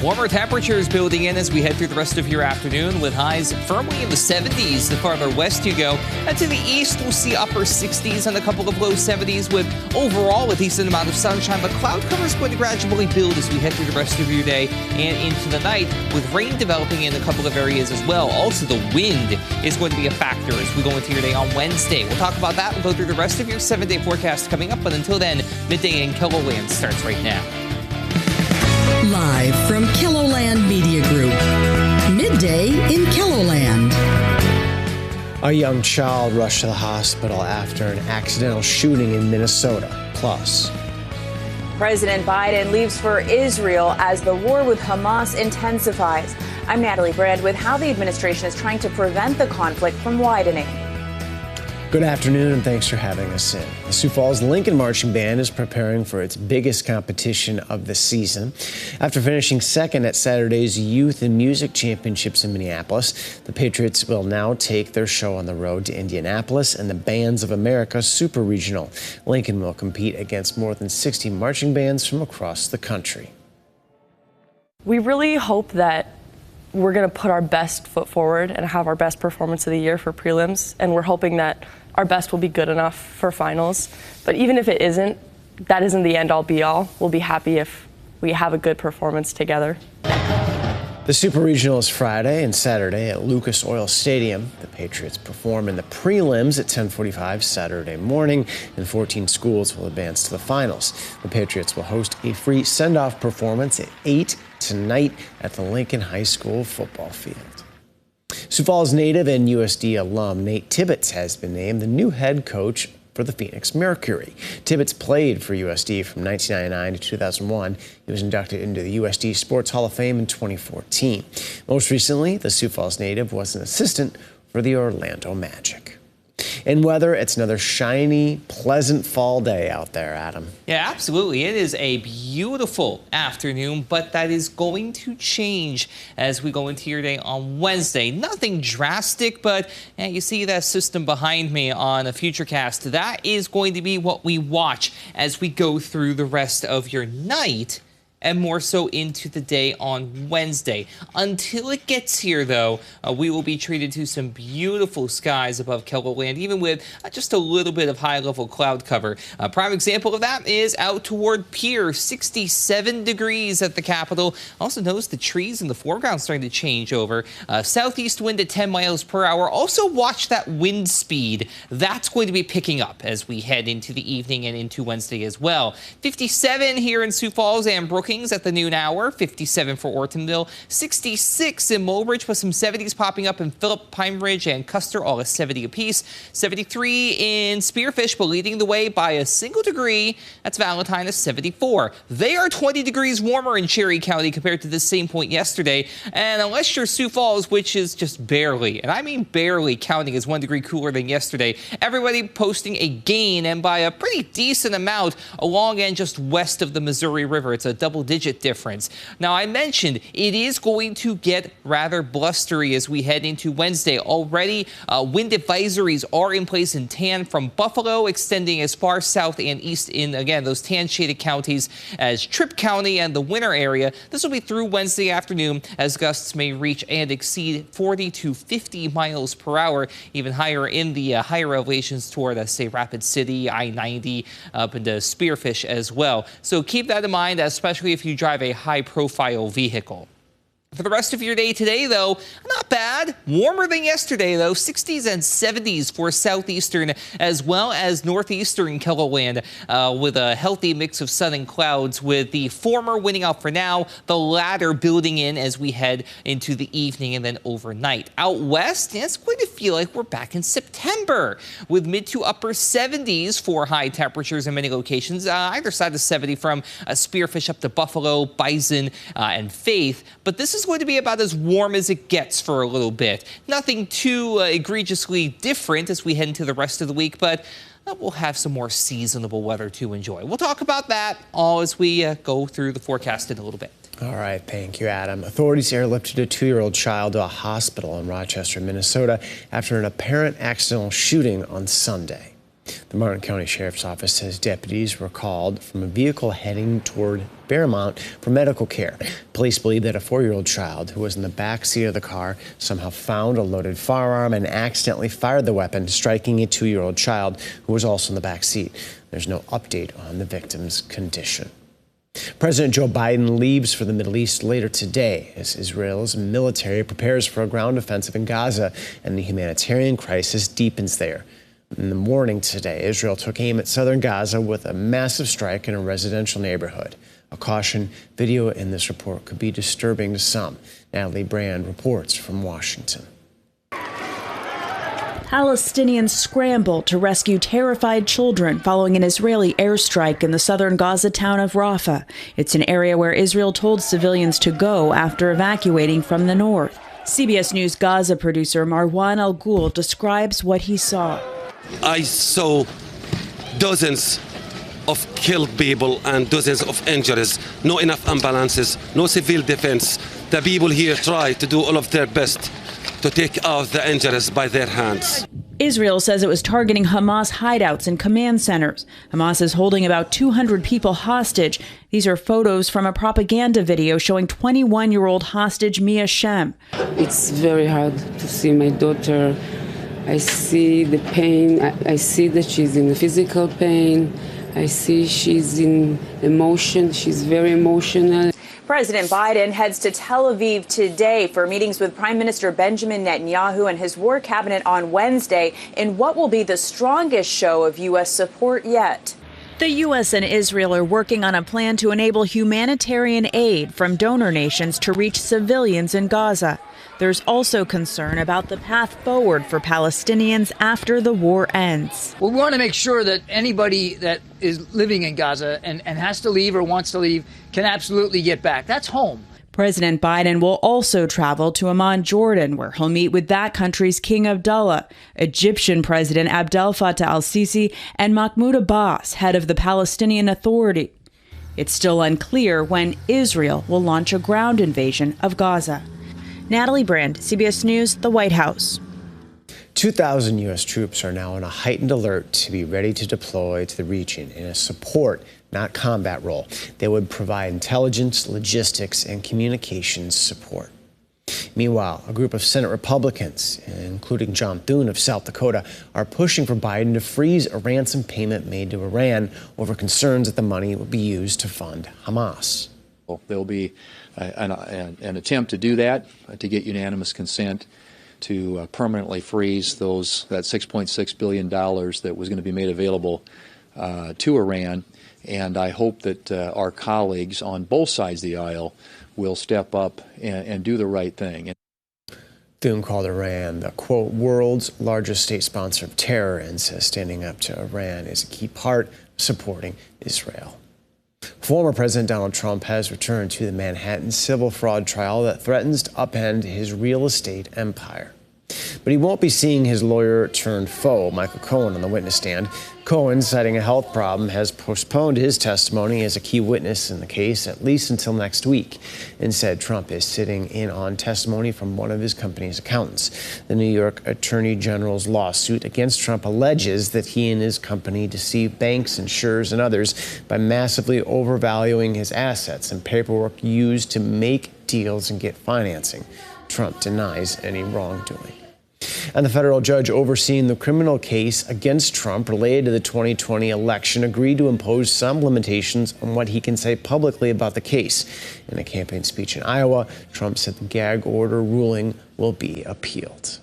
Warmer temperatures building in as we head through the rest of your afternoon with highs firmly in the 70s the farther west you go. And to the east, we'll see upper 60s and a couple of low 70s with overall a decent amount of sunshine. But cloud cover is going to gradually build as we head through the rest of your day and into the night with rain developing in a couple of areas as well. Also, the wind is going to be a factor as we go into your day on Wednesday. We'll talk about that and go through the rest of your 7-day forecast coming up. But until then, Midday in KELOLAND starts right now. Live from KELOLAND Media Group, Midday in KELOLAND. A young child rushed to the hospital after an accidental shooting in Minnesota. Plus, President Biden leaves for Israel as the war with Hamas intensifies. I'm Natalie Brand with how the administration is trying to prevent the conflict from widening. good afternoon and thanks for having us in. The Sioux Falls Lincoln Marching Band is preparing for its biggest competition of the season. After finishing second at Saturday's Youth and Music Championships in Minneapolis, the Patriots will now take their show on the road to Indianapolis and the Bands of America Super Regional. Lincoln will compete against more than 60 marching bands from across the country. We really hope that we're going to put our best foot forward and have our best performance of the year for prelims, and we're hoping that our best will be good enough for finals. But even if it isn't, that isn't the end all be all. We'll be happy if we have a good performance together. The Super Regional is Friday and Saturday at Lucas Oil Stadium. The Patriots perform in the prelims at 10:45 Saturday morning, and 14 schools will advance to the finals. The Patriots will host a free send-off performance at 8 tonight at the Lincoln High School football field. Sioux Falls native and USD alum Nate Tibbetts has been named the new head coach for the Phoenix Mercury. Tibbetts played for USD from 1999 to 2001. He was inducted into the USD Sports Hall of Fame in 2014. Most recently, the Sioux Falls native was an assistant for the Orlando Magic. In weather, it's another shiny, pleasant fall day out there, Adam. Yeah, absolutely. It is a beautiful afternoon, but that is going to change as we go into your day on Wednesday. Nothing drastic, but you see that system behind me on a Futurecast. That is going to be what we watch as we go through the rest of your night, and more so into the day on Wednesday. Until it gets here, though, we will be treated to some beautiful skies above KELOLAND, even with just a little bit of high-level cloud cover. A prime example of that is out toward Pier, 67 degrees at the Capitol. Also notice the trees in the foreground starting to change over. Southeast wind at 10 miles per hour. Also watch that wind speed. That's going to be picking up as we head into the evening and into Wednesday as well. 57 here in Sioux Falls and Brookings at the noon hour, 57 for Ortonville, 66 in Mulbridge with some 70s popping up in Phillip, Pine Ridge, and Custer, all at 70 apiece. 73 in Spearfish, but leading the way by a single degree. That's Valentine at 74. They are 20 degrees warmer in Cherry County compared to the same point yesterday. And unless you're Sioux Falls, which is just barely, and I mean barely, counting as 1 degree cooler than yesterday, everybody posting a gain, and by a pretty decent amount along and just west of the Missouri River. It's a double-digit difference. Now, I mentioned it is going to get rather blustery as we head into Wednesday. Already, wind advisories are in place in tan from Buffalo, extending as far south and east in, again, those tan-shaded counties as Tripp County and the Winter area. This will be through Wednesday afternoon as gusts may reach and exceed 40 to 50 miles per hour, even higher in the higher elevations toward, say, Rapid City, I-90, up into Spearfish as well. So keep that in mind, especially if you drive a high-profile vehicle. For the rest of your day today, though, not bad. Warmer than yesterday, though. 60s and 70s for southeastern as well as northeastern KELOLAND with a healthy mix of sun and clouds, with the former winning out for now, the latter building in as we head into the evening and then overnight. Out west, it's going to feel like we're back in September with mid to upper 70s for high temperatures in many locations, either side of 70 from Spearfish up to Buffalo, Bison, and Faith. But this is going to be about as warm as it gets for a little bit. Nothing too egregiously different as we head into the rest of the week, but we'll have some more seasonable weather to enjoy. We'll talk about that all as we go through the forecast in a little bit. All right, thank you, Adam. Authorities airlifted a 2-year-old child to a hospital in Rochester, Minnesota after an apparent accidental shooting on Sunday. The Martin County Sheriff's Office says deputies were called from a vehicle heading toward Fairmount for medical care. Police believe that a 4-year-old child who was in the back seat of the car somehow found a loaded firearm and accidentally fired the weapon, striking a 2-year-old child who was also in the back seat. There's no update on the victim's condition. President Joe Biden leaves for the Middle East later today as Israel's military prepares for a ground offensive in Gaza and the humanitarian crisis deepens there. In the morning today, Israel took aim at southern Gaza with a massive strike in a residential neighborhood. A caution: video in this report could be disturbing to some. Natalie Brand reports from Washington. Palestinians scramble to rescue terrified children following an Israeli airstrike in the southern Gaza town of Rafah. It's an area where Israel told civilians to go after evacuating from the north. CBS News Gaza producer Marwan Al-Ghul describes what he saw. I saw dozens of killed people and dozens of injuries, no enough ambulances, no civil defense. The people here try to do all of their best to take out the injuries by their hands. Israel says it was targeting Hamas hideouts and command centers. Hamas is holding about 200 people hostage. These are photos from a propaganda video showing 21-year-old hostage Mia Shem. It's very hard to see my daughter. I see the pain. I see that she's in physical pain. I see she's in emotion. She's very emotional. President Biden heads to Tel Aviv today for meetings with Prime Minister Benjamin Netanyahu and his war cabinet on Wednesday in what will be the strongest show of U.S. support yet. The U.S. and Israel are working on a plan to enable humanitarian aid from donor nations to reach civilians in Gaza. There's also concern about the path forward for Palestinians after the war ends. We want to make sure that anybody that is living in Gaza and has to leave or wants to leave can absolutely get back. That's home. President Biden will also travel to Amman, Jordan, where he'll meet with that country's King Abdullah, Egyptian President Abdel Fattah al-Sisi, and Mahmoud Abbas, head of the Palestinian Authority. It's still unclear when Israel will launch a ground invasion of Gaza. Natalie Brand, CBS News, the White House. 2,000 U.S. troops are now on a heightened alert to be ready to deploy to the region in a support, not combat role. They would provide intelligence, logistics, and communications support. Meanwhile, a group of Senate Republicans, including John Thun of South Dakota, are pushing for Biden to freeze a ransom payment made to Iran over concerns that the money would be used to fund Hamas. There'll be an attempt to do that, to get unanimous consent to permanently freeze that $6.6 billion that was going to be made available to Iran. And I hope that our colleagues on both sides of the aisle will step up and do the right thing. Thun called Iran the, quote, world's largest state sponsor of terror and says standing up to Iran is a key part of supporting Israel. Former President Donald Trump has returned to the Manhattan civil fraud trial that threatens to upend his real estate empire. But he won't be seeing his lawyer turned foe, Michael Cohen, on the witness stand. Cohen, citing a health problem, has postponed his testimony as a key witness in the case at least until next week. Instead, Trump is sitting in on testimony from one of his company's accountants. The New York Attorney General's lawsuit against Trump alleges that he and his company deceived banks, insurers, and others by massively overvaluing his assets and paperwork used to make deals and get financing. Trump denies any wrongdoing. And the federal judge overseeing the criminal case against Trump related to the 2020 election agreed to impose some limitations on what he can say publicly about the case. In a campaign speech in Iowa, Trump said the gag order ruling will be appealed.